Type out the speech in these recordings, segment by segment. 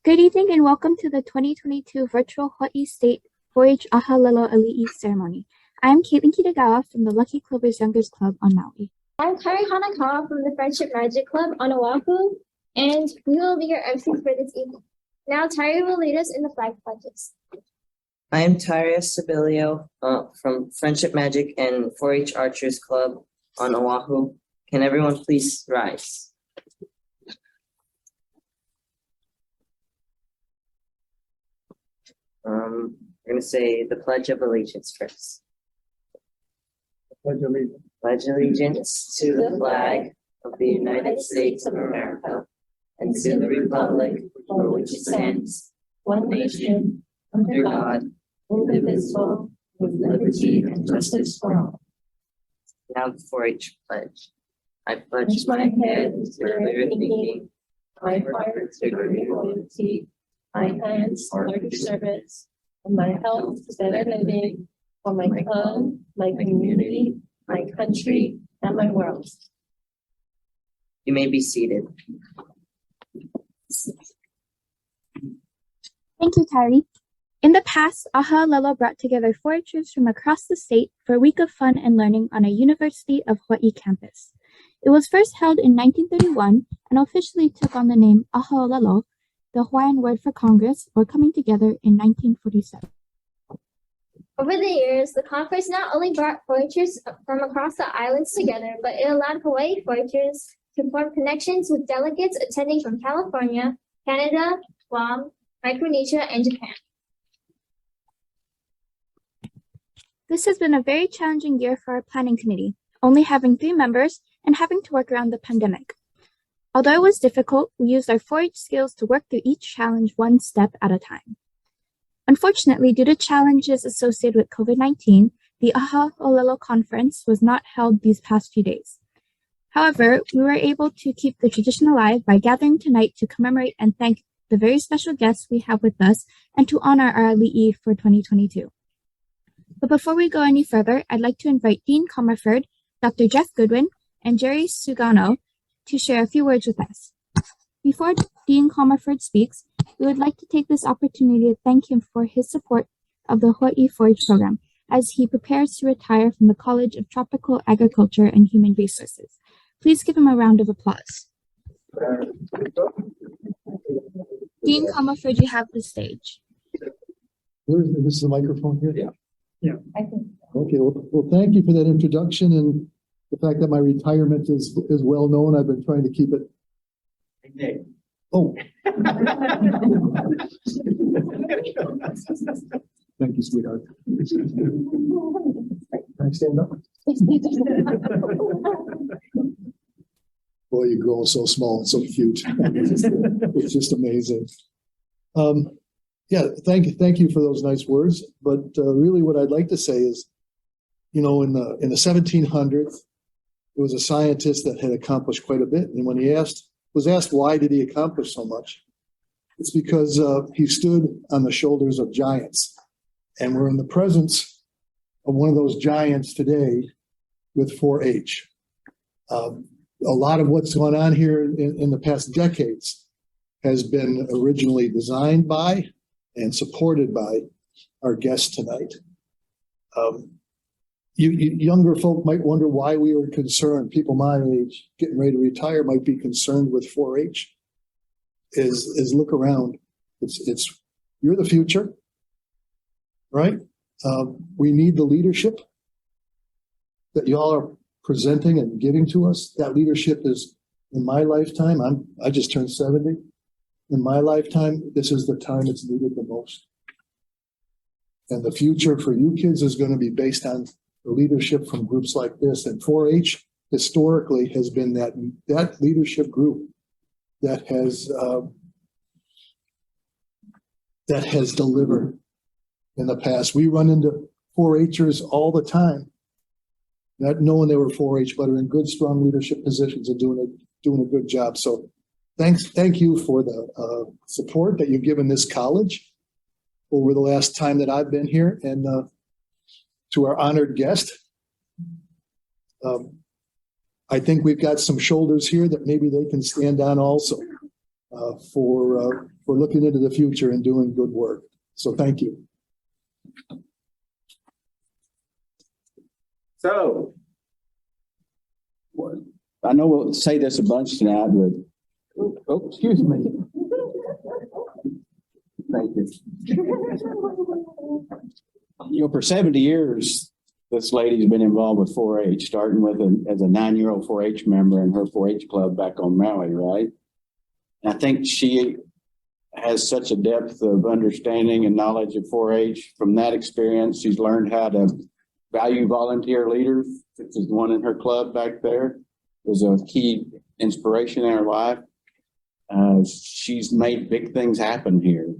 Good evening and welcome to the 2022 virtual Hawaii State 4-H Ahaolelo Alii ceremony. I'm Caitlin Kitagawa from the Lucky Clovers Youngers Club on Maui. I'm Kari Hanakawa from the Friendship Magic Club on Oahu, and we will be your MCs for this evening. Now Tari will lead us in the flag pledges. I am Tyria Sibilio from Friendship Magic and 4-H Archers Club on Oahu. Can everyone please rise? We're going to say the Pledge of Allegiance first. Pledge allegiance. Pledge allegiance to the flag of the United States of America and to the republic for which it stands, one nation, under God, indivisible, with liberty and justice for all. Now the 4-H pledge. I pledge my head to clear thinking, my heart to great loyalty, my hands are to service, and my health to better living for my club, my community, my country, and my world. You may be seated. Thank you, Tari. In the past, Ahaolelo brought together 4-Hers from across the state for a week of fun and learning on a University of Hawaii campus. It was first held in 1931 and officially took on the name Ahaolelo, the Hawaiian word for Congress, or coming together in 1947. Over the years, the conference not only brought 4-Hers from across the islands together, but it allowed Hawaii 4-Hers to form connections with delegates attending from California, Canada, Guam, Micronesia, and Japan. This has been a very challenging year for our planning committee, only having 3 members and having to work around the pandemic. Although it was difficult, we used our 4-H skills to work through each challenge one step at a time. Unfortunately, due to challenges associated with COVID-19, the Ahaolelo conference was not held these past few days. However, we were able to keep the tradition alive by gathering tonight to commemorate and thank the very special guests we have with us and to honor our Alii for 2022. But before we go any further, I'd like to invite Dean Comerford, Dr. Jeff Goodwin, and Jerry Sugano to share a few words with us. Before Dean Comerford speaks, we would like to take this opportunity to thank him for his support of the Hawaii 4-H program as he prepares to retire from the College of Tropical Agriculture and Human Resources. Please give him a round of applause. Dean Comerford, you have the stage. This is the microphone here? Yeah. I think. Okay, well, thank you for that introduction and the fact that my retirement is well known. I've been trying to keep it. Oh. Thank you, sweetheart. Can I stand up? Boy, you grow so small and so cute. It's just amazing. Yeah, thank you for those nice words. But really, what I'd like to say is, you know, in the 1700s, there was a scientist that had accomplished quite a bit, and when he was asked why did he accomplish so much, it's because he stood on the shoulders of giants, and we're in the presence of one of those giants today with 4-H. A lot of what's gone on here in the past decades has been originally designed by and supported by our guest tonight. You younger folk might wonder why we are concerned. People my age getting ready to retire might be concerned with 4-H. Is look around. It's you're the future, right? We need the leadership that y'all are presenting and giving to us. That leadership is in my lifetime. I just turned 70. In my lifetime, this is the time it's needed the most. And the future for you kids is going to be based on the leadership from groups like this. And 4-H historically has been that leadership group that has delivered in the past. We run into 4-Hers all the time, not knowing they were 4-H, but are in good, strong leadership positions and doing a good job. So thank you for the support that you've given this college over the last time that I've been here, and to our honored guest. I think we've got some shoulders here that maybe they can stand on also. for looking into the future and doing good work. So thank you. So, I know we'll say this a bunch tonight, but, oh, excuse me. Thank you. You know, for 70 years, this lady's been involved with 4-H, starting with as a 9-year-old 4-H member in her 4-H club back on Maui, right? And I think she has such a depth of understanding and knowledge of 4-H. From that experience, she's learned how to value volunteer leaders, such as the one in her club back there. It was a key inspiration in her life. She's made big things happen here,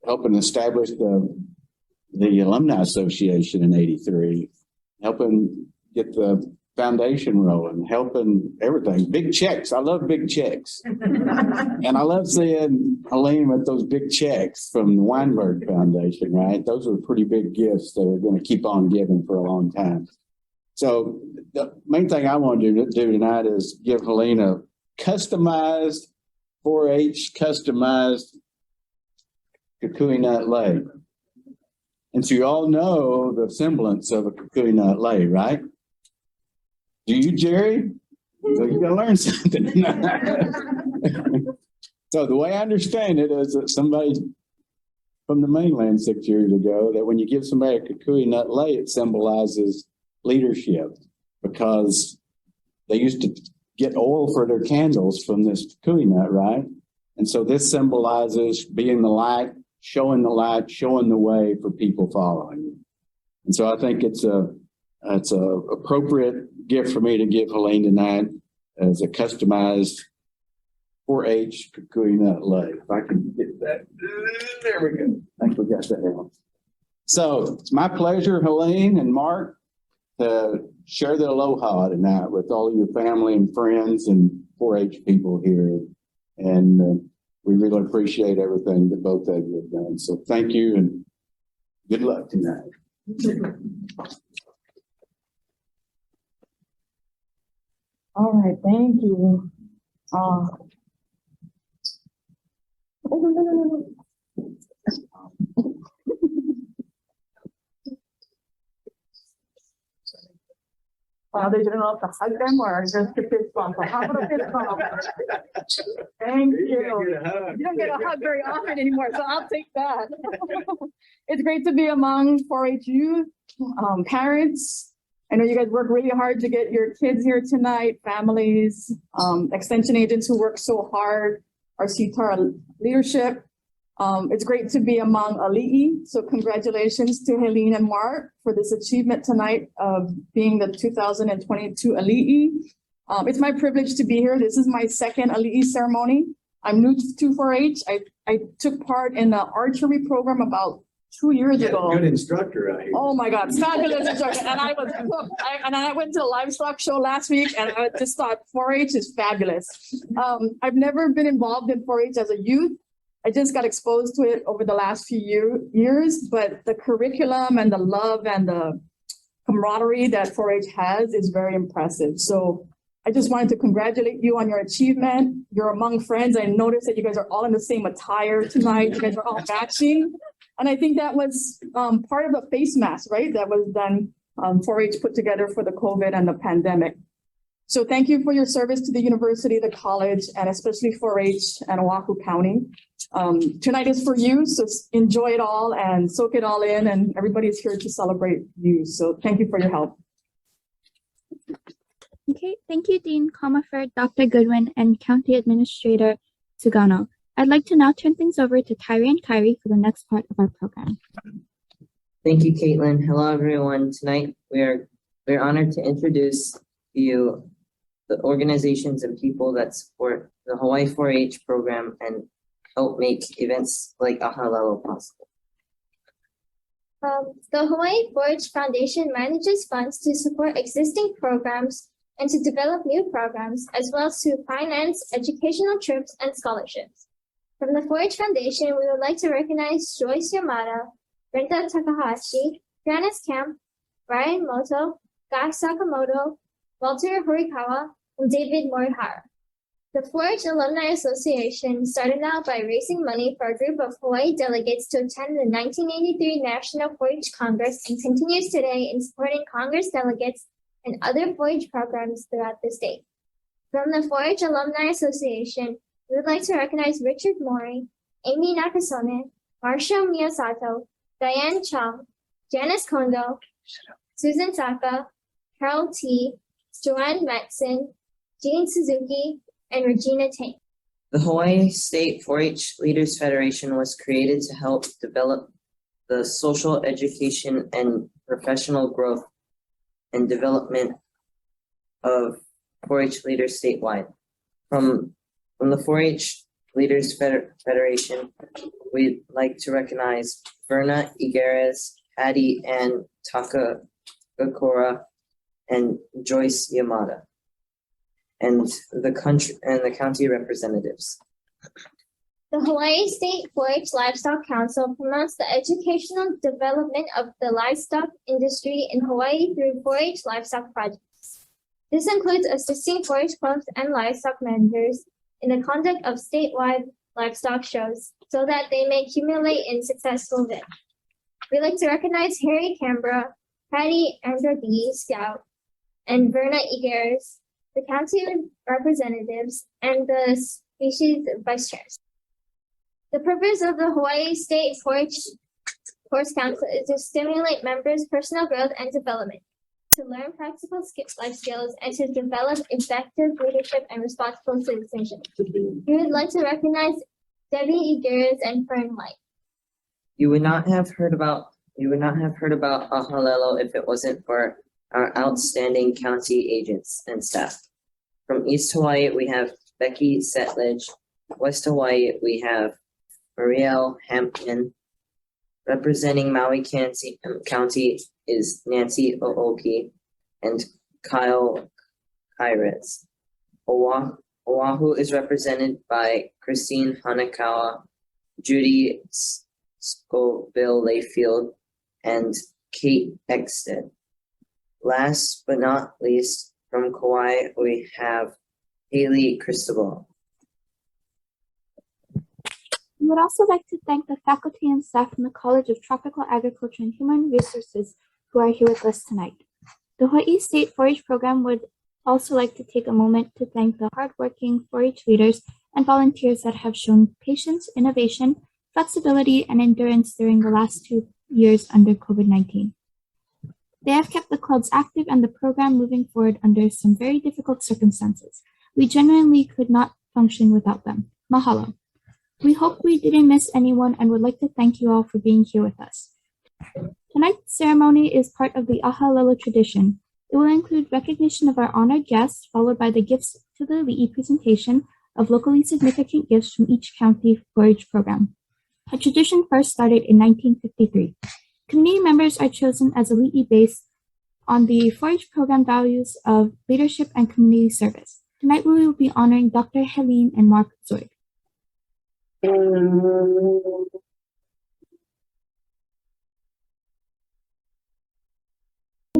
helping establish the Alumni Association in '83, helping get the foundation rolling, helping everything. Big checks. I love big checks. And I love seeing Helene with those big checks from the Weinberg Foundation, right? Those are pretty big gifts that are going to keep on giving for a long time. So the main thing I want to do tonight is give Helene a customized 4-H customized kukui nut lei. And so you all know the semblance of a kukui nut lei, right? Do you, Jerry? So you gotta learn something. So the way I understand it is that somebody from the mainland 6 years ago, that when you give somebody a kukui nut lei, it symbolizes leadership, because they used to get oil for their candles from this kukui nut, right? And so this symbolizes being the light, showing the way for people following you. And so I think it's a appropriate gift for me to give Helene tonight as a customized 4-H kukui nut lei. If I can get that, there we go. I think we got that down. So it's my pleasure, Helene and Mark, to share the aloha tonight with all of your family and friends and 4-H people here. And we really appreciate everything that both of you have done. So thank you and good luck tonight. All right, thank you. They didn't know if to hug them or just to fist bump. How about a fist bump? Thank you. You don't get a hug very often anymore, so I'll take that. It's great to be among 4-H youth, parents. I know you guys work really hard to get your kids here tonight, families, extension agents who work so hard, our CTAR leadership. It's great to be among Alii. So congratulations to Helene and Mark for this achievement tonight of being the 2022 Alii. It's my privilege to be here. This is my second Alii ceremony. I'm new to 4-H. I took part in the archery program about 2 years ago. Good instructor out here. Oh my God, fabulous instructor. And I was hooked. And I went to the livestock show last week and I just thought 4-H is fabulous. I've never been involved in 4-H as a youth. I just got exposed to it over the last few years, but the curriculum and the love and the camaraderie that 4-H has is very impressive. So I just wanted to congratulate you on your achievement. You're among friends. I noticed that you guys are all in the same attire tonight. You guys are all matching. And I think that was part of the face mask, right? That was done, 4-H put together for the COVID and the pandemic. So thank you for your service to the university, the college, and especially 4-H and Oahu County. Tonight is for you, so enjoy it all and soak it all in, and everybody's here to celebrate you. So thank you for your help. Okay, thank you, Dean Comerford, Dr. Goodwin, and County Administrator Sugano. I'd like to now turn things over to Kyrie and Kyrie for the next part of our program. Thank you, Caitlin. Hello, everyone. Tonight, we're honored to introduce to you the organizations and people that support the Hawaii 4-H program and help make events like Ahaolelo possible. The Hawaii 4-H Foundation manages funds to support existing programs and to develop new programs, as well as to finance educational trips and scholarships. From the 4-H Foundation, we would like to recognize Joyce Yamada, Brenda Takahashi, Janice Camp, Brian Moto, Guy Sakamoto, Walter Horikawa, and David Morihara. The 4-H Alumni Association started out by raising money for a group of Hawaii delegates to attend the 1983 National 4-H Congress and continues today in supporting Congress delegates and other 4-H programs throughout the state. From the 4-H Alumni Association, we would like to recognize Richard Mori, Amy Nakasone, Marsha Miyasato, Diane Chung, Janice Kondo, Susan Saka, Carol T., Joanne Metzen, Jean Suzuki, and Regina Tang. The Hawaii State 4-H Leaders Federation was created to help develop the social education and professional growth and development of 4-H leaders statewide. From the 4-H Leaders Federation, we'd like to recognize Verna Igueres, Hattie Ann Takakura, and Joyce Yamada, and the county representatives. The Hawaii State 4-H Livestock Council promotes the educational development of the livestock industry in Hawaii through 4-H livestock projects. This includes assisting 4-H clubs and livestock managers in the conduct of statewide livestock shows so that they may accumulate in successful events. We'd like to recognize Harry Canberra, Patty Andrade, Scout, and Verna Igueres, the county representatives, and the species vice chairs. The purpose of the Hawaii State 4-H Course Council is to stimulate members' personal growth and development, to learn practical life skills, and to develop effective leadership and responsible citizenship. We would like to recognize Debbie Igueres and Fern White. You would not have heard about Ahaolelo if it wasn't for our outstanding county agents and staff. From East Hawaii, we have Becky Setledge. West Hawaii, we have Marielle Hampton. Representing Maui County is Nancy Ooki and Kyle Kairitz. Oahu is represented by Christine Hanakawa, Judy Scoville Layfield, and Kate Exton. Last but not least, from Kauai, we have Haley Cristobal. We would also like to thank the faculty and staff from the College of Tropical Agriculture and Human Resources who are here with us tonight. The Hawaii State 4-H program would also like to take a moment to thank the hardworking 4-H leaders and volunteers that have shown patience, innovation, flexibility, and endurance during the last 2 years under COVID-19. They have kept the clubs active and the program moving forward under some very difficult circumstances. We genuinely could not function without them. Mahalo. We hope we didn't miss anyone and would like to thank you all for being here with us. Tonight's ceremony is part of the Ahaolelo tradition. It will include recognition of our honored guests, followed by the gifts to the Alii presentation of locally significant gifts from each county 4-H program. A tradition first started in 1953. Community members are chosen as Alii based on the 4-H program values of leadership and community service. Tonight we will be honoring Dr. Helene and Mark Zoid. In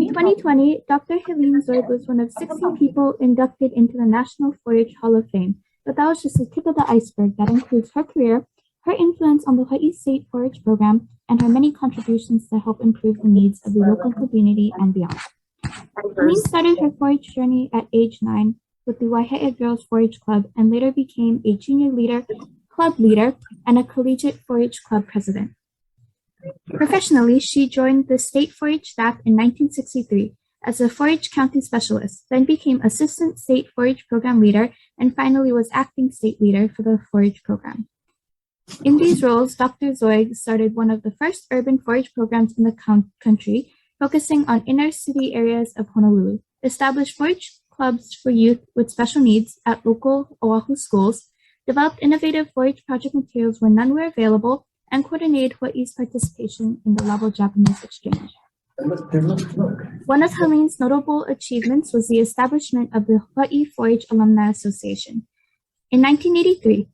2020, Dr. Helene Zoid was one of 60 people inducted into the National 4-H Hall of Fame, but that was just the tip of the iceberg that includes her career, her influence on the Hawaii State 4-H program, and her many contributions to help improve the needs of the local community and beyond. Helene started her 4-H journey at age 9 with the Waihe'a Girls 4-H Club and later became a junior leader, club leader, and a collegiate 4-H club president. Professionally, she joined the state 4-H staff in 1963 as a 4-H county specialist, then became assistant state 4-H program leader, and finally was acting state leader for the 4-H program. In these roles, Dr. Zoig started one of the first urban 4-H programs in the country, focusing on inner city areas of Honolulu, established 4-H clubs for youth with special needs at local Oahu schools, developed innovative 4-H project materials when none were available, and coordinated Hawaii's participation in the Level Japanese Exchange. One of Helene's notable achievements was the establishment of the Hawaii 4-H Alumni Association. In 1983,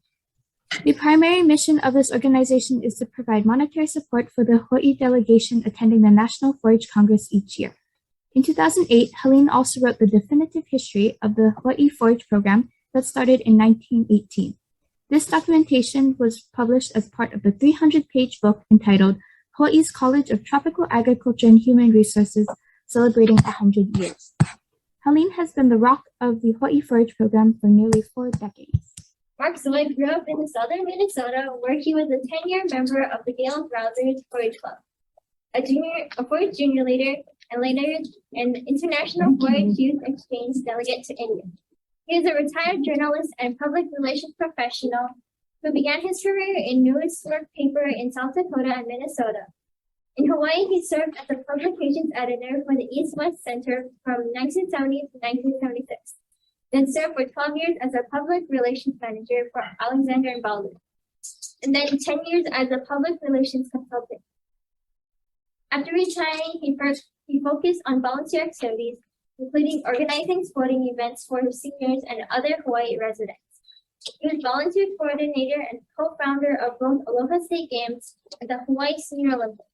the primary mission of this organization is to provide monetary support for the Hawaii delegation attending the National 4-H Congress each year. In 2008, Helene also wrote the definitive history of the Hawaii 4-H program that started in 1918. This documentation was published as part of the 300-page book entitled Hawaii's College of Tropical Agriculture and Human Resources Celebrating 100 Years. Helene has been the rock of the Hawaii Forage Program for nearly 4 decades. Mark Zoy grew up in southern Minnesota, where he was a 10-year member of the Gale Browsers Forage Club, a forage junior leader, and later an international forage youth exchange delegate to India. He is a retired journalist and public relations professional who began his career in newswork paper in South Dakota and Minnesota. In Hawaii, he served as a publications editor for the East-West Center from 1970 to 1976, then served for 12 years as a public relations manager for Alexander and Baldwin, and then 10 years as a public relations consultant. After retiring, he focused on volunteer activities, including organizing sporting events for seniors and other Hawaii residents. He was volunteer coordinator and co-founder of both Aloha State Games and the Hawaii Senior Olympics.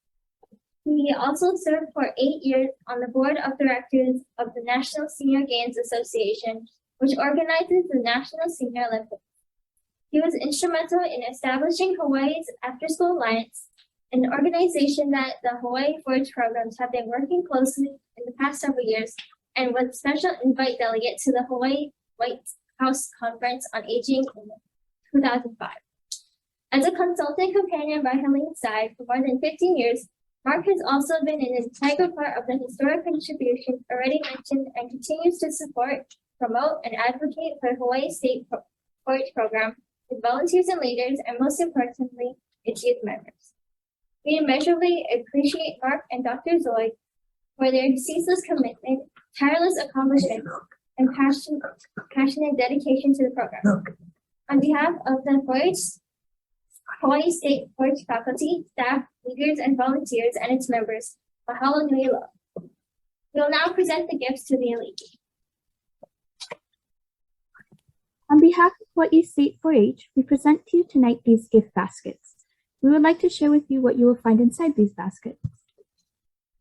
He also served for 8 years on the board of directors of the National Senior Games Association, which organizes the National Senior Olympics. He was instrumental in establishing Hawaii's After School Alliance, an organization that the Hawaii Forage programs have been working closely in the past several years, and was special invite delegate to the Hawaii White House Conference on Aging in 2005. As a consultant companion by Helene's side for more than 15 years, Mark has also been an integral part of the historic contributions already mentioned and continues to support, promote, and advocate for Hawaii State Forage Program with volunteers and leaders, and most importantly, its youth members. We immeasurably appreciate Mark and Dr. Zoy for their ceaseless commitment, tireless accomplishments, and passionate dedication to the program. On behalf of the Hawaii State Forage faculty, staff, leaders, and volunteers, and its members, mahalo nui loa. We will now present the gifts to the Alii. On behalf of Hawaii State 4-H, we present to you tonight these gift baskets. We would like to share with you what you will find inside these baskets.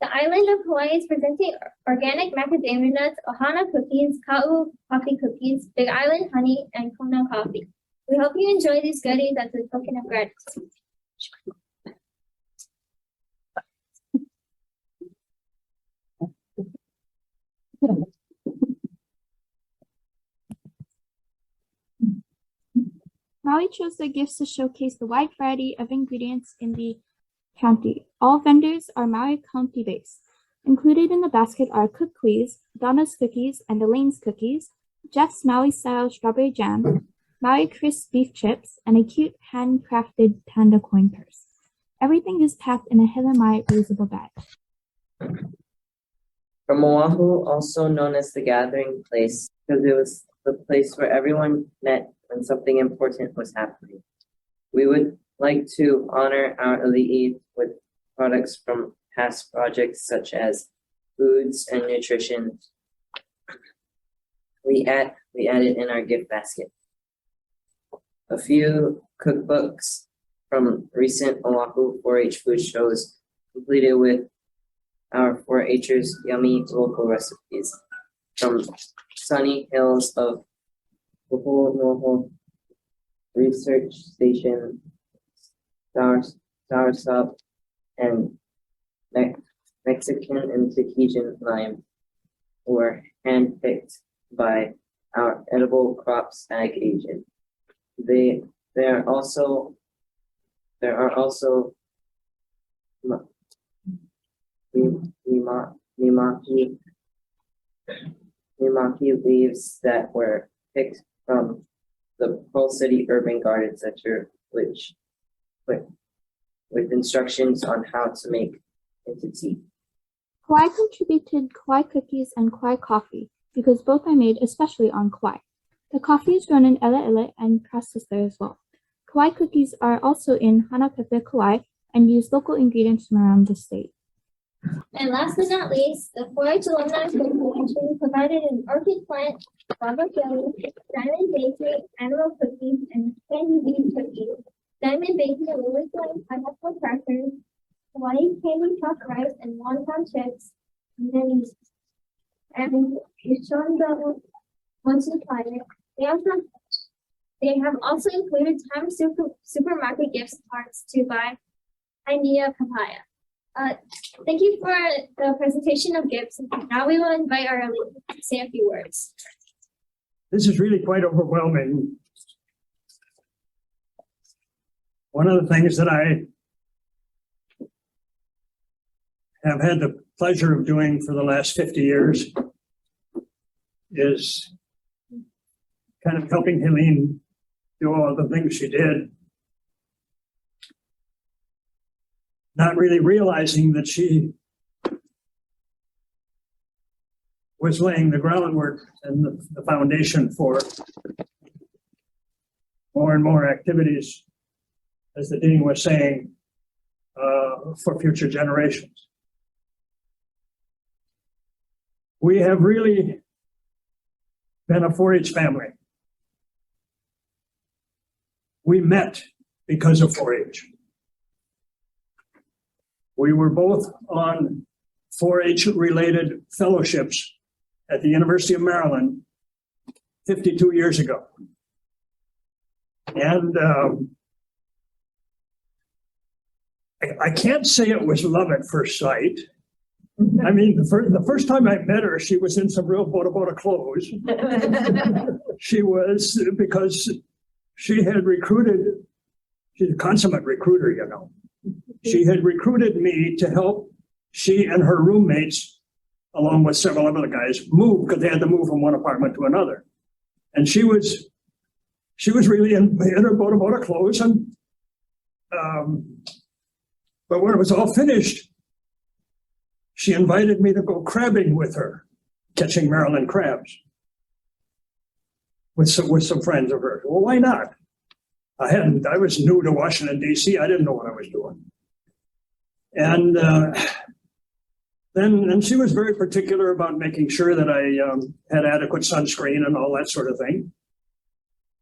The island of Hawaii is presenting organic macadamia nuts, ohana cookies, ka'u coffee cookies, Big Island honey, and Kona coffee. We hope you enjoy these goodies as a token of gratitude. Maui chose their gifts to showcase the wide variety of ingredients in the county. All vendors are Maui County based. Included in the basket are cookies, Donna's cookies and Elaine's cookies, Jeff's Maui style strawberry jam, Maui crisp beef chips, and a cute handcrafted panda coin purse. Everything is packed in a Hilamai reusable bag. From Oahu, also known as the gathering place, because it was the place where everyone met when something important was happening. We would like to honor our Alii with products from past projects such as foods and nutrition. We add it in our gift basket. A few cookbooks from recent Oahu 4-H food shows completed with our 4-Hers yummy local recipes from sunny hills of Ho'onoho Research Station, soursop, and Mexican and Tahitian lime were handpicked by our edible crops ag agent. There are also mimaki leaves that were picked from the Pearl City Urban Garden Center, which with instructions on how to make into tea. Kauai contributed Kauai cookies and Kauai coffee because both are made especially on Kauai. The coffee is grown in Ele'ele and processed there as well. Kauai cookies are also in Hanapepe, Kauai, and use local ingredients from around the state. And last but not least, the 4-H Alumni Foundation provided an orchid plant, guava jelly, diamond bakery, animal cookies, and candy bean cookies, diamond bakery, lily flame, pineapple crackers, Hawaii candy puffed rice, and wonton chips, and Yeshonda multiplier, They have also included time supermarket gift cards to buy Idea Papaya. Thank you for the presentation of gifts. Now we will invite our Alii to say a few words. This is really quite overwhelming. One of the things that I have had the pleasure of doing for the last 50 years is kind of helping Helene do all the things she did. Not really realizing that she was laying the groundwork and the foundation for more and more activities, as the dean was saying, for future generations. We have really been a 4-H family. We met because of 4-H. We were both on 4-H related fellowships at the University of Maryland 52 years ago. And I can't say it was love at first sight. I mean, the first time I met her, she was in some real Bota clothes. She was, because she had recruited, she's a consummate recruiter, you know. She had recruited me to help she and her roommates, along with several other guys, move, because they had to move from one apartment to another. And she was really in her Bota clothes. And but when it was all finished, she invited me to go crabbing with her, catching Maryland crabs with some friends of hers. Well, why not? I was new to Washington, D.C. I didn't know what I was doing. And then she was very particular about making sure that I had adequate sunscreen and all that sort of thing.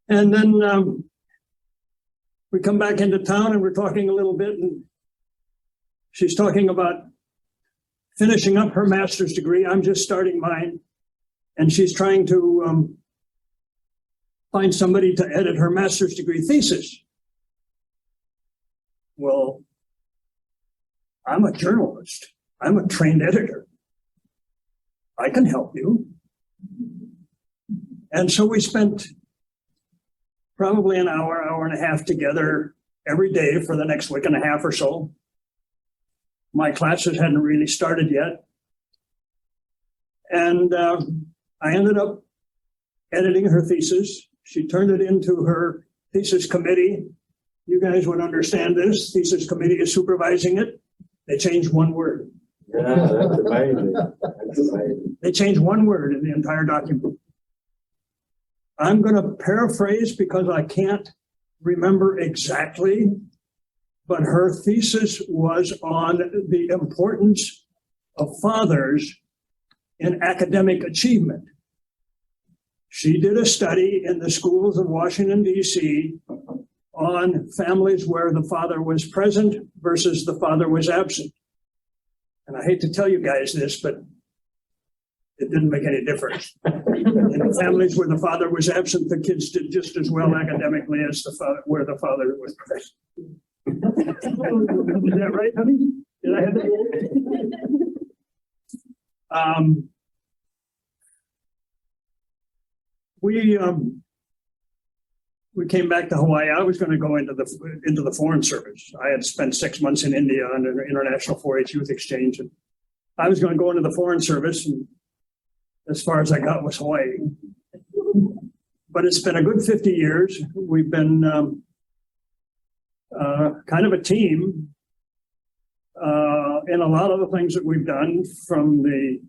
And then we come back into town and we're talking a little bit, and she's talking about finishing up her master's degree. I'm just starting mine. And she's trying to find somebody to edit her master's degree thesis. Well, I'm a journalist. I'm a trained editor. I can help you. And so we spent probably an hour and a half together every day for the next week and a half or so. My classes hadn't really started yet. And I ended up editing her thesis. She turned it into her thesis committee. You guys would understand this. Thesis committee is supervising it. They changed one word. Yeah, that's amazing. That's amazing. They changed one word in the entire document. I'm going to paraphrase because I can't remember exactly, but her thesis was on the importance of fathers in academic achievement. She did a study in the schools of Washington, D.C. on families where the father was present versus the father was absent. And I hate to tell you guys this, but it didn't make any difference. In families where the father was absent, the kids did just as well academically as where the father was present. Is that right, honey? Did I have that? We came back to Hawaii. I was going to go into the Foreign Service. I had spent 6 months in India on an international 4-H youth exchange, and I was going to go into the Foreign Service, and as far as I got was Hawaii. But it's been a good 50 years. We've been kind of a team in a lot of the things that we've done, from the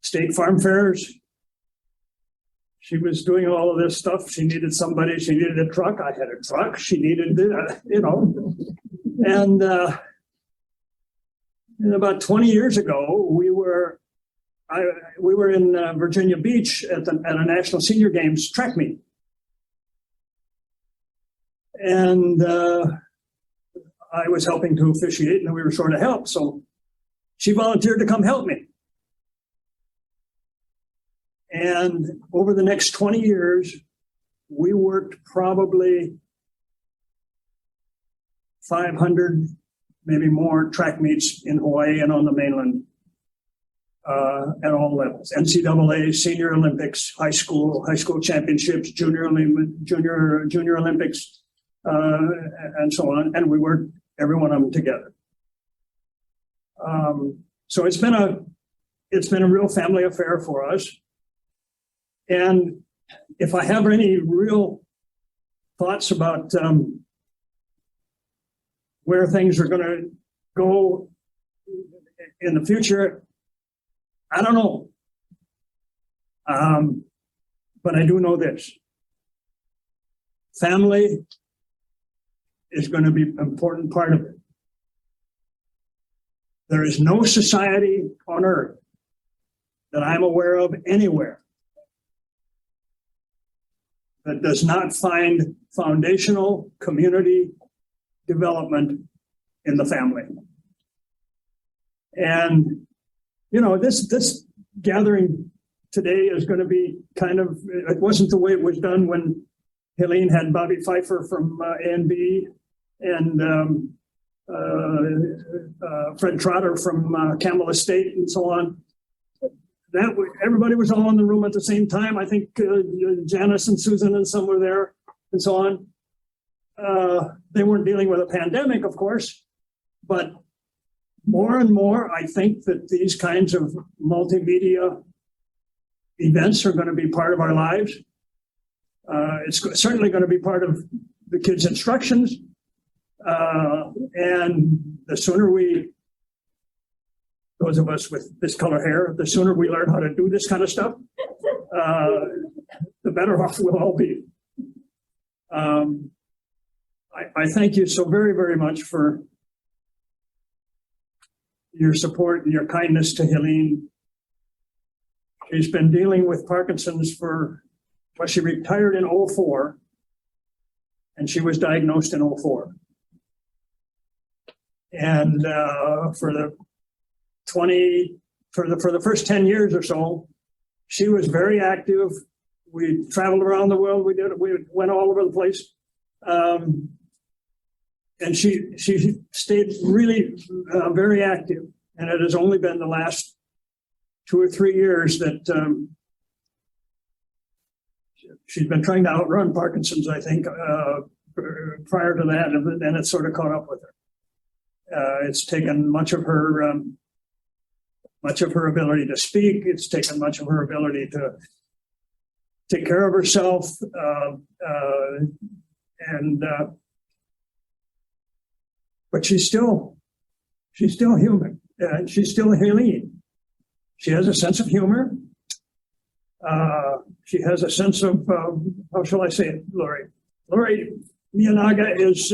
state farm fairs. She was doing all of this stuff. She needed somebody. She needed a truck. I had a truck. She needed, And about 20 years ago, we were in Virginia Beach at a National Senior Games track meet. And I was helping to officiate, and we were short of help. So she volunteered to come help me. And over the next 20 years, we worked probably 500, maybe more track meets in Hawaii and on the mainland at all levels. NCAA, Senior Olympics, high school championships, Junior Olympics, and so on. And we worked every one of them together. So it's been a real family affair for us. And if I have any real thoughts about where things are going to go in the future, I don't know. But I do know this. Family is going to be an important part of it. There is no society on earth that I'm aware of anywhere that does not find foundational community development in the family. And, you know, this gathering today is going to be kind of, it wasn't the way it was done when Helene had Bobby Pfeiffer from A&B and Fred Trotter from Camel Estate and so on. Everybody was all in the room at the same time. I think Janice and Susan and some were there and so on. They weren't dealing with a pandemic, of course, but more and more, I think that these kinds of multimedia events are going to be part of our lives. It's certainly going to be part of the kids' instructions. And the sooner those of us with this color hair, the sooner we learn how to do this kind of stuff, the better off we'll all be. I thank you so very, very much for your support and your kindness to Helene. She's been dealing with Parkinson's she retired in 2004, and she was diagnosed in 2004. And for the first 10 years or so, she was very active. We traveled around the world. We went all over the place. And she stayed really very active. And it has only been the last 2 or 3 years that she's been trying to outrun Parkinson's, I think, prior to that, and then it sort of caught up with her. It's taken much of her ability to speak. It's taken much of her ability to take care of herself, but she's still human. She's still Helene. She has a sense of humor. She has a sense of how shall I say it, Lori? Lori Miyanaga is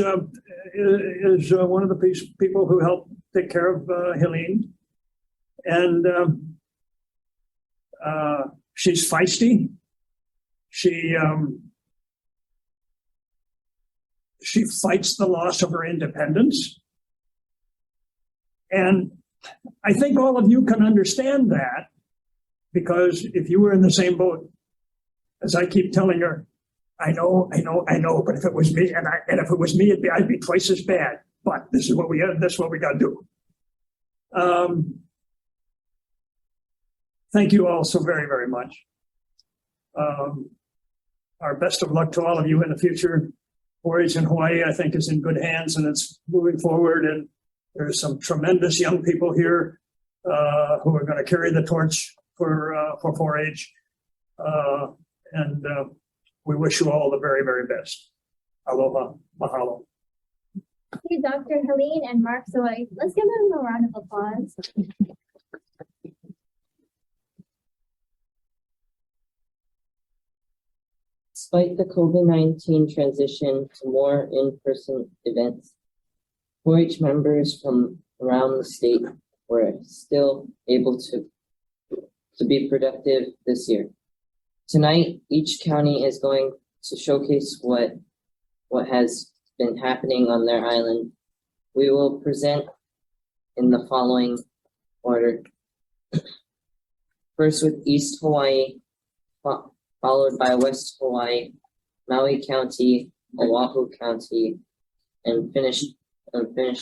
one of the people who helped take care of Helene, and she's feisty. She fights the loss of her independence, and I think all of you can understand that, because if you were in the same boat, as I keep telling her, I know, but if it was me, and if it was me, I'd be twice as bad. But this is what we got to do. Thank you all so very, very much. Our best of luck to all of you in the future. 4-H in Hawaii, I think, is in good hands, and it's moving forward. And there's some tremendous young people here who are going to carry the torch for 4-H. And we wish you all the very, very best. Aloha, mahalo. Thank you, Dr. Helene and Mark Zoe. Let's give them a round of applause. Despite the COVID-19 transition to more in-person events, 4-H members from around the state were still able to be productive this year. Tonight, each county is going to showcase what has been happening on their island. We will present in the following order. First with East Hawaii, followed by West Hawaii, Maui County, Oahu County, and finish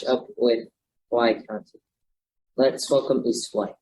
up with Hawaii County. Let's welcome East Hawaii.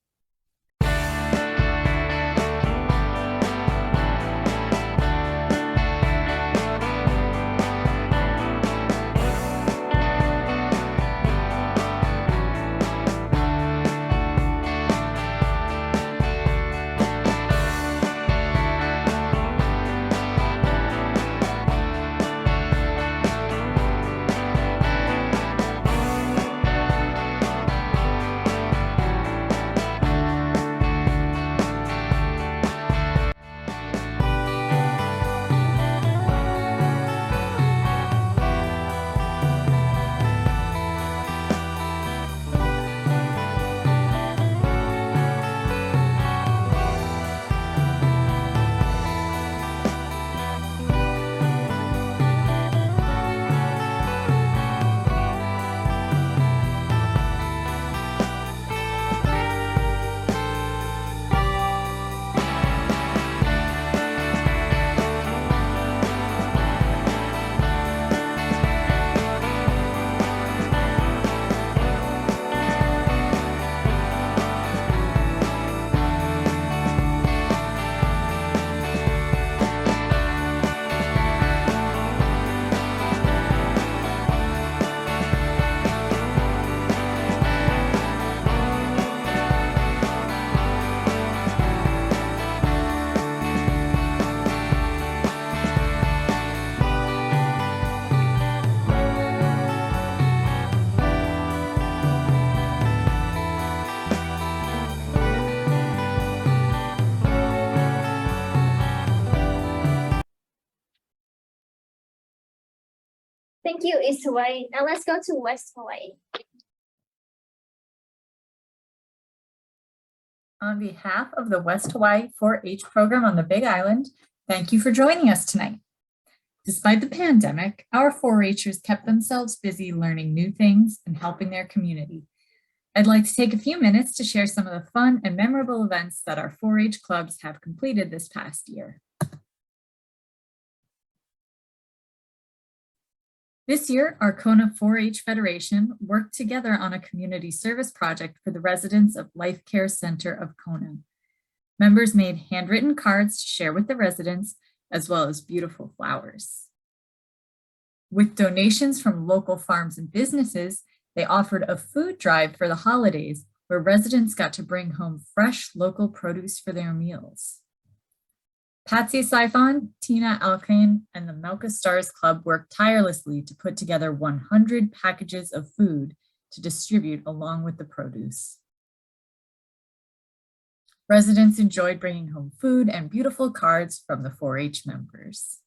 Thank you, East Hawaii. Now let's go to West Hawaii. On behalf of the West Hawaii 4-H program on the Big Island, thank you for joining us tonight. Despite the pandemic, our 4-Hers kept themselves busy learning new things and helping their community. I'd like to take a few minutes to share some of the fun and memorable events that our 4-H clubs have completed this past year. This year, our Kona 4-H Federation worked together on a community service project for the residents of Life Care Center of Kona. Members made handwritten cards to share with the residents, as well as beautiful flowers. With donations from local farms and businesses, they offered a food drive for the holidays where residents got to bring home fresh local produce for their meals. Patsy Saifon, Tina Alkane, and the Mauka Stars Club worked tirelessly to put together 100 packages of food to distribute along with the produce. Residents enjoyed bringing home food and beautiful cards from the 4-H members.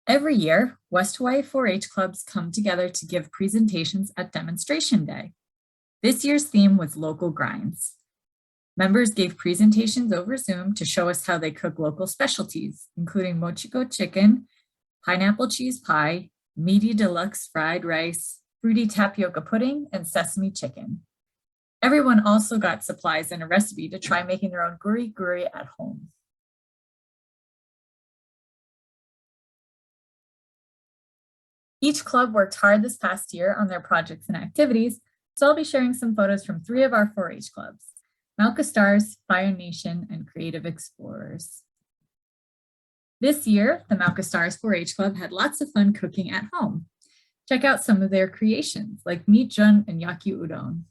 Every year, West Hawaii 4-H clubs come together to give presentations at Demonstration Day. This year's theme was Local Grinds. Members gave presentations over Zoom to show us how they cook local specialties, including mochiko chicken, pineapple cheese pie, meaty deluxe fried rice, fruity tapioca pudding, and sesame chicken. Everyone also got supplies and a recipe to try making their own guri-guri at home. Each club worked hard this past year on their projects and activities, so I'll be sharing some photos from 3 of our 4-H clubs: Mauka Stars, Fire Nation, and Creative Explorers. This year, the Mauka Stars 4-H Club had lots of fun cooking at home. Check out some of their creations, like meat jun and yaki udon.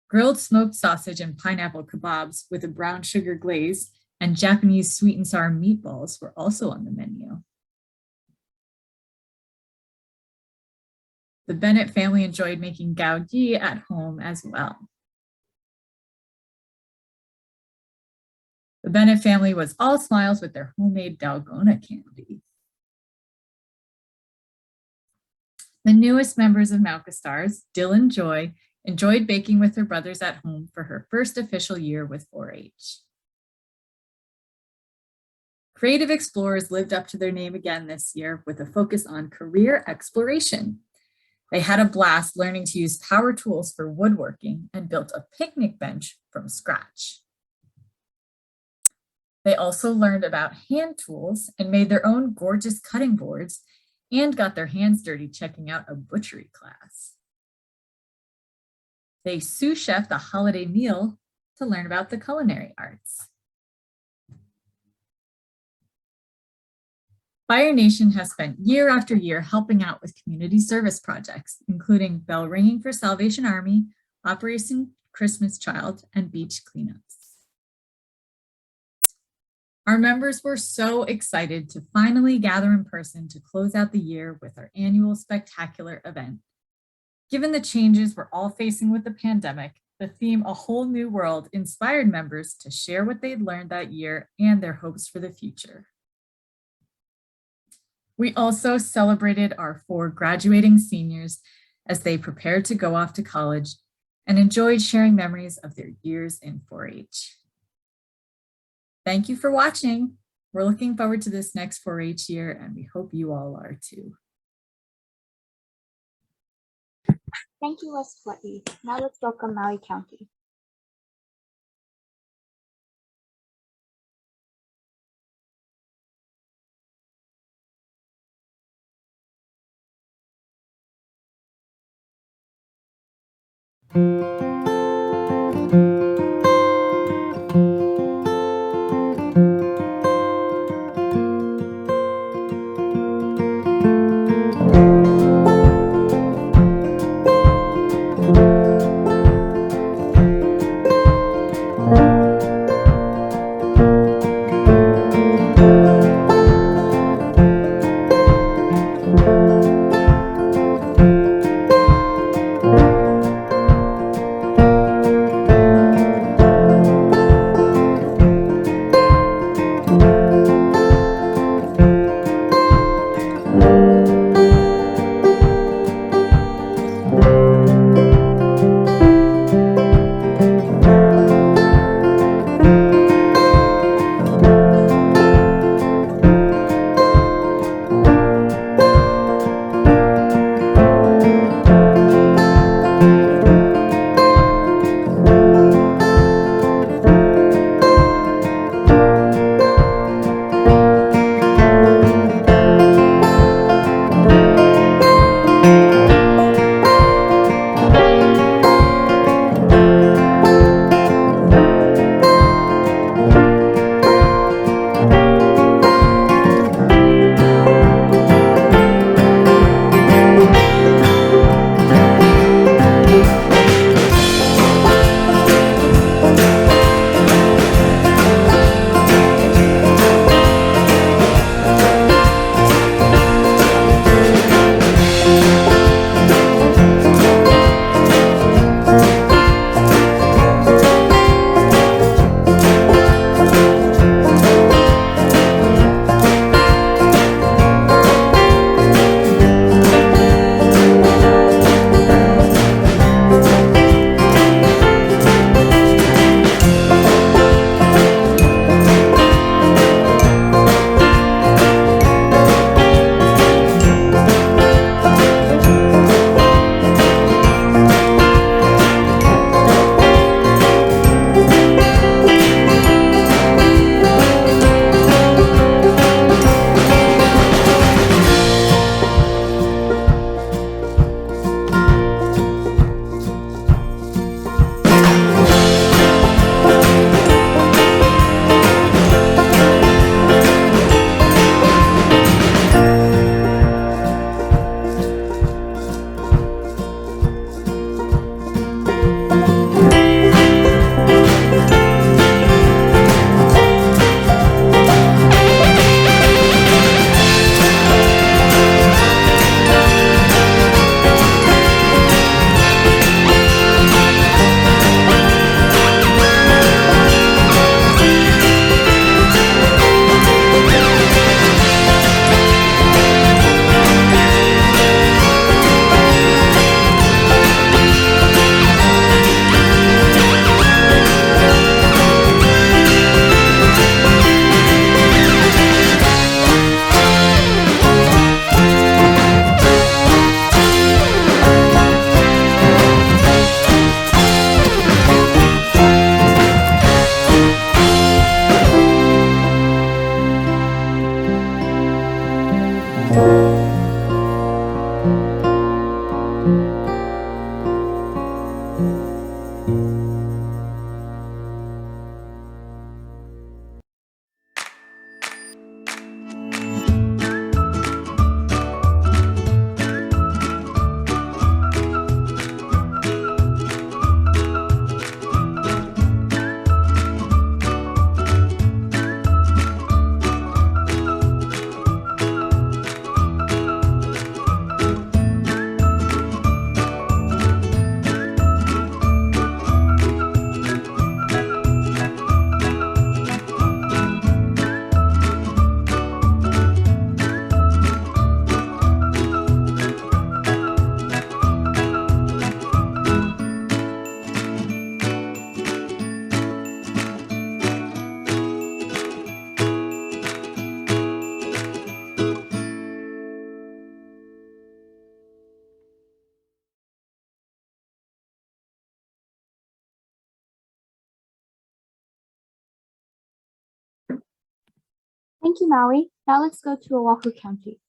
Grilled smoked sausage and pineapple kebabs with a brown sugar glaze and Japanese sweet and sour meatballs were also on the menu. The Bennett family enjoyed making gaoji at home as well. The Bennett family was all smiles with their homemade dalgona candy. The newest members of Mauka Stars, Dylan Joy, enjoyed baking with her brothers at home for her first official year with 4-H. Creative Explorers lived up to their name again this year with a focus on career exploration. They had a blast learning to use power tools for woodworking and built a picnic bench from scratch. They also learned about hand tools and made their own gorgeous cutting boards and got their hands dirty checking out a butchery class. They sous chefed a holiday meal to learn about the culinary arts. Fire Nation has spent year after year helping out with community service projects, including bell ringing for Salvation Army, Operation Christmas Child, and beach cleanups. Our members were so excited to finally gather in person to close out the year with our annual spectacular event. Given the changes we're all facing with the pandemic, the theme A Whole New World inspired members to share what they'd learned that year and their hopes for the future. We also celebrated our 4 graduating seniors as they prepared to go off to college and enjoyed sharing memories of their years in 4-H. Thank you for watching. We're looking forward to this next 4-H year, and we hope you all are too. Thank you, West Fletty. Now let's welcome Maui County. Thank you, Maui. Now let's go to Oahu County.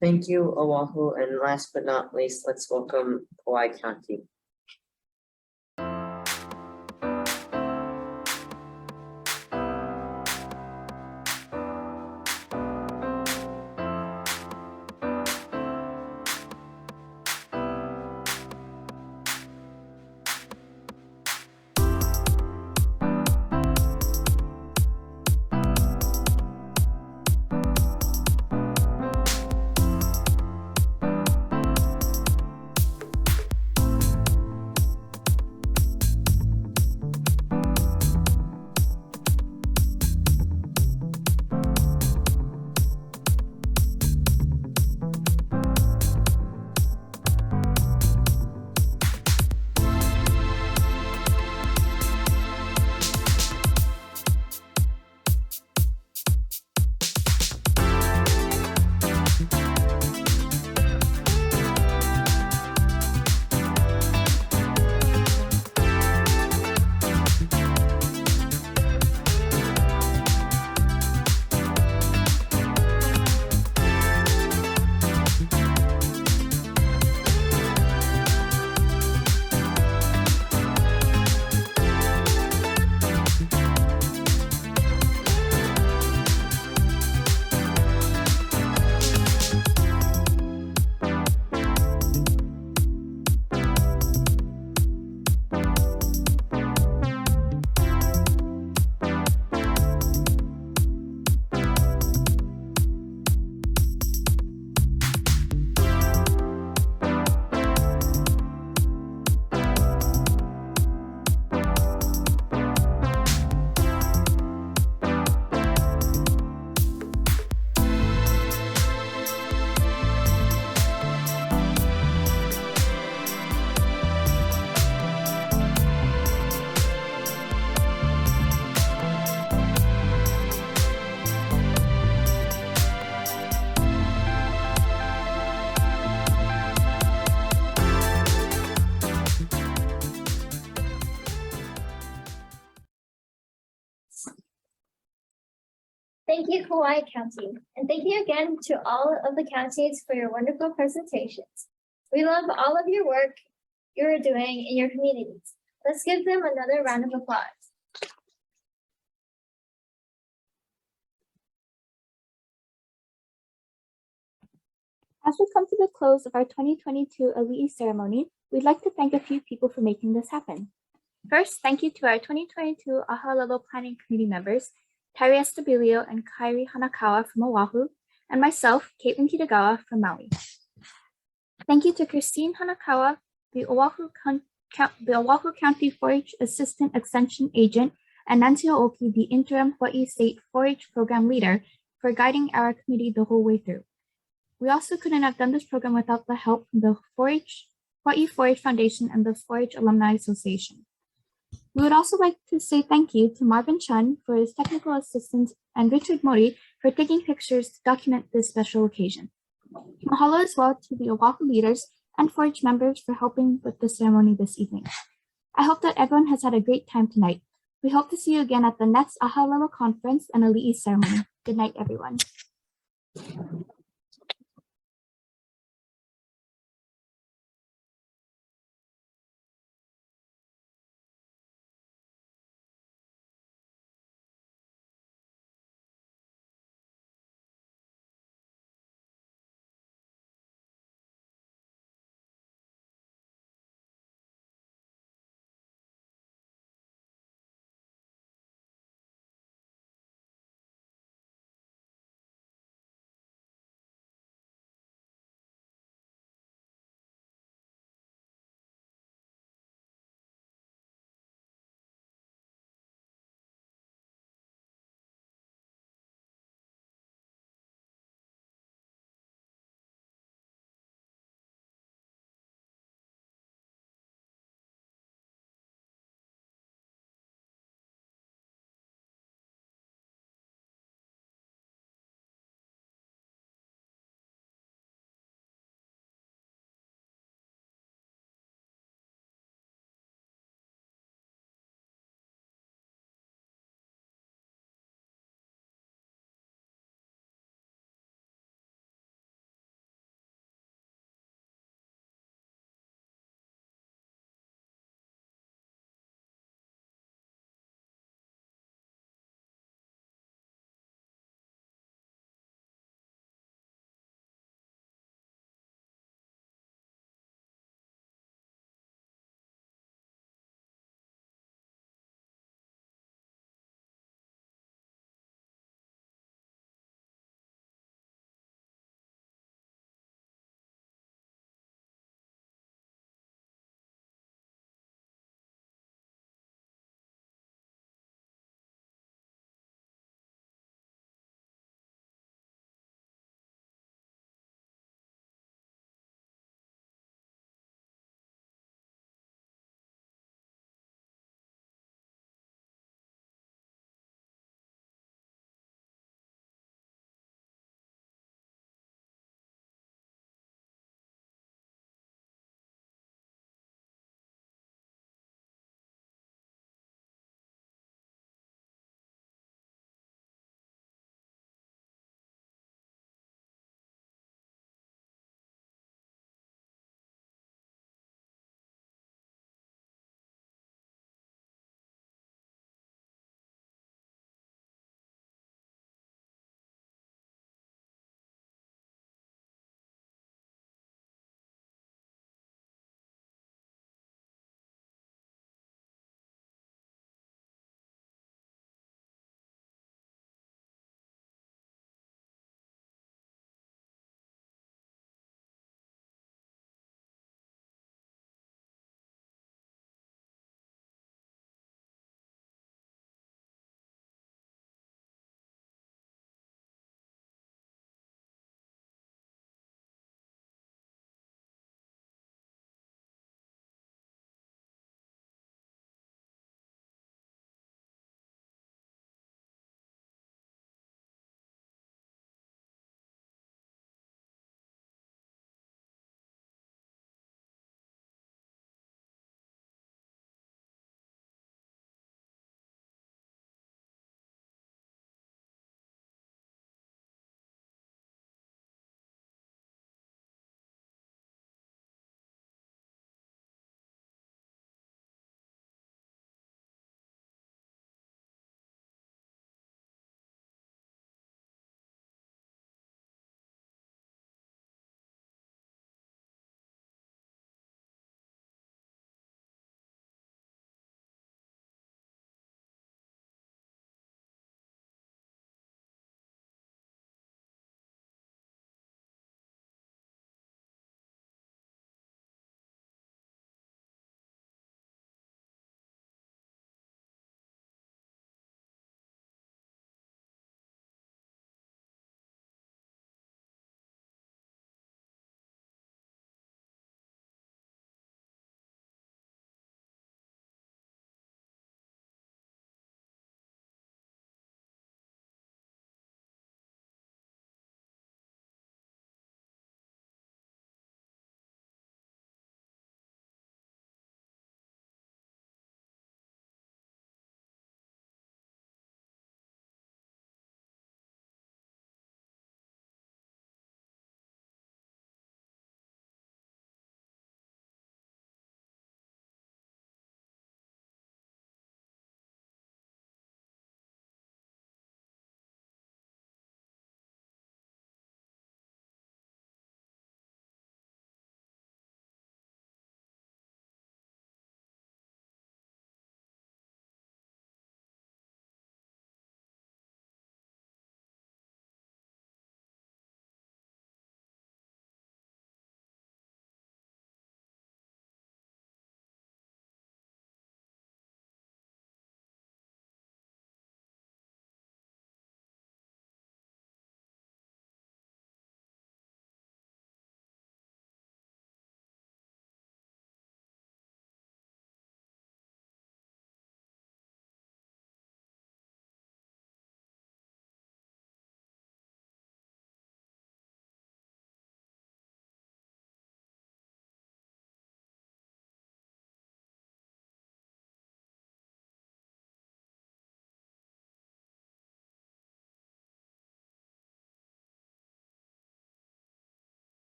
Thank you, Oahu, and last but not least, let's welcome Kauai County. Thank you, Kauai County, and thank you again to all of the counties for your wonderful presentations. We love all of your work you're doing in your communities. Let's give them another round of applause. As we come to the close of our 2022 Alii ceremony, we'd like to thank a few people for making this happen. First, thank you to our 2022 Ahaolelo Planning Committee members, Tari Estabilio and Kairi Hanakawa from Oahu, and myself, Caitlin Kitagawa from Maui. Thank you to Christine Hanakawa, the Oahu County 4-H Assistant Extension Agent, and Nancy Ooki, the Interim Hawaii State 4-H Program Leader, for guiding our committee the whole way through. We also couldn't have done this program without the help from the Hawaii 4-H Foundation and the 4-H Alumni Association. We would also like to say thank you to Marvin Chun for his technical assistance and Richard Mori for taking pictures to document this special occasion. Mahalo as well to the Oahu leaders and 4-H members for helping with the ceremony this evening. I hope that everyone has had a great time tonight. We hope to see you again at the next Ahaolelo conference and Alii ceremony. Good night, everyone.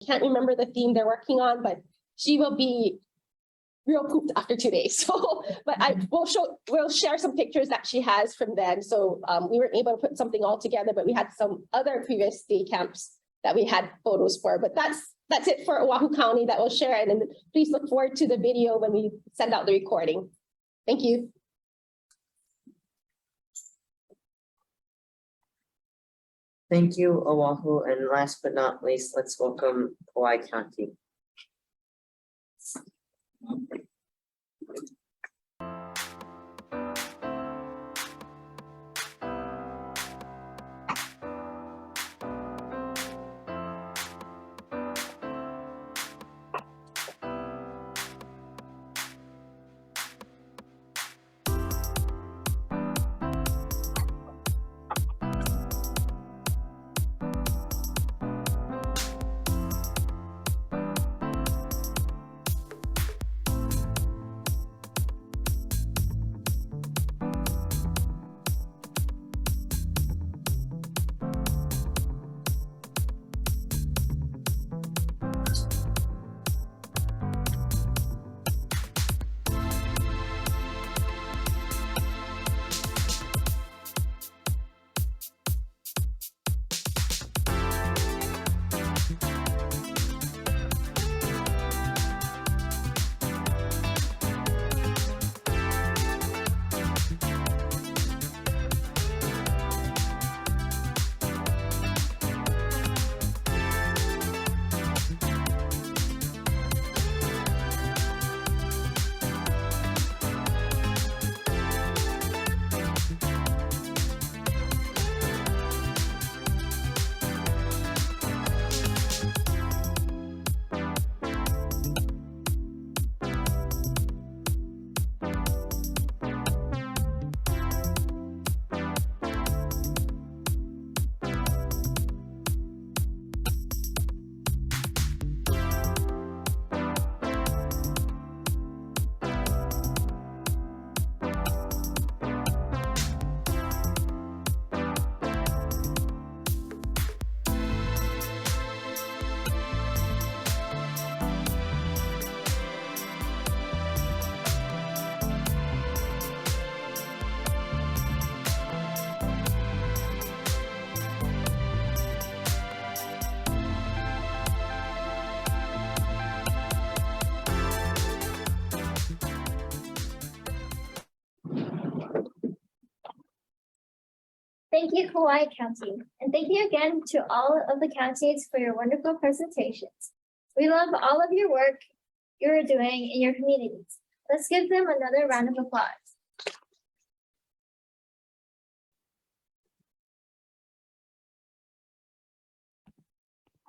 can't remember the theme they're working on, but she will be real pooped after 2 days. So, but we'll share some pictures that she has from then. So we weren't able to put something all together, but we had some other previous day camps that we had photos for. But that's it for Oahu County that we'll share. And then please look forward to the video when we send out the recording. Thank you. Thank you, Oahu. And last but not least, let's welcome Hawaii County. Thank you, Kauai County. And thank you again to all of the counties for your wonderful presentations. We love all of your work you're doing in your communities. Let's give them another round of applause.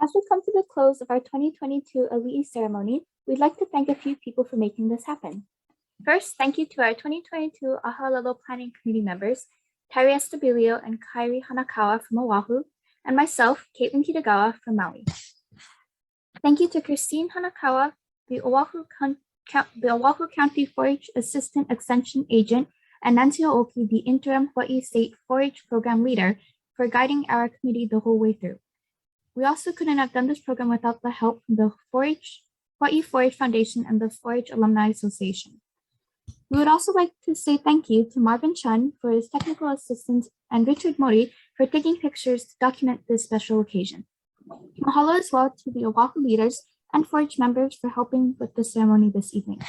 As we come to the close of our 2022 Alii ceremony, we'd like to thank a few people for making this happen. First, thank you to our 2022 Ahaolelo Planning Committee members, Tari Estabilio and Kairi Hanakawa from Oahu, and myself, Caitlin Kitagawa from Maui. Thank you to Christine Hanakawa, the Oahu County 4-H Assistant Extension Agent, and Nancy Ooki, the Interim Hawaii State 4-H Program Leader, for guiding our committee the whole way through. We also couldn't have done this program without the help from the Hawaii 4-H Foundation and the 4-H Alumni Association. We would also like to say thank you to Marvin Chun for his technical assistance and Richard Mori for taking pictures to document this special occasion. Mahalo as well to the Oahu leaders and 4-H members for helping with the ceremony this evening.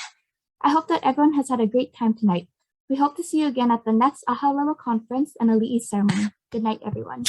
I hope that everyone has had a great time tonight. We hope to see you again at the next Ahaolelo conference and Alii ceremony. Good night, everyone.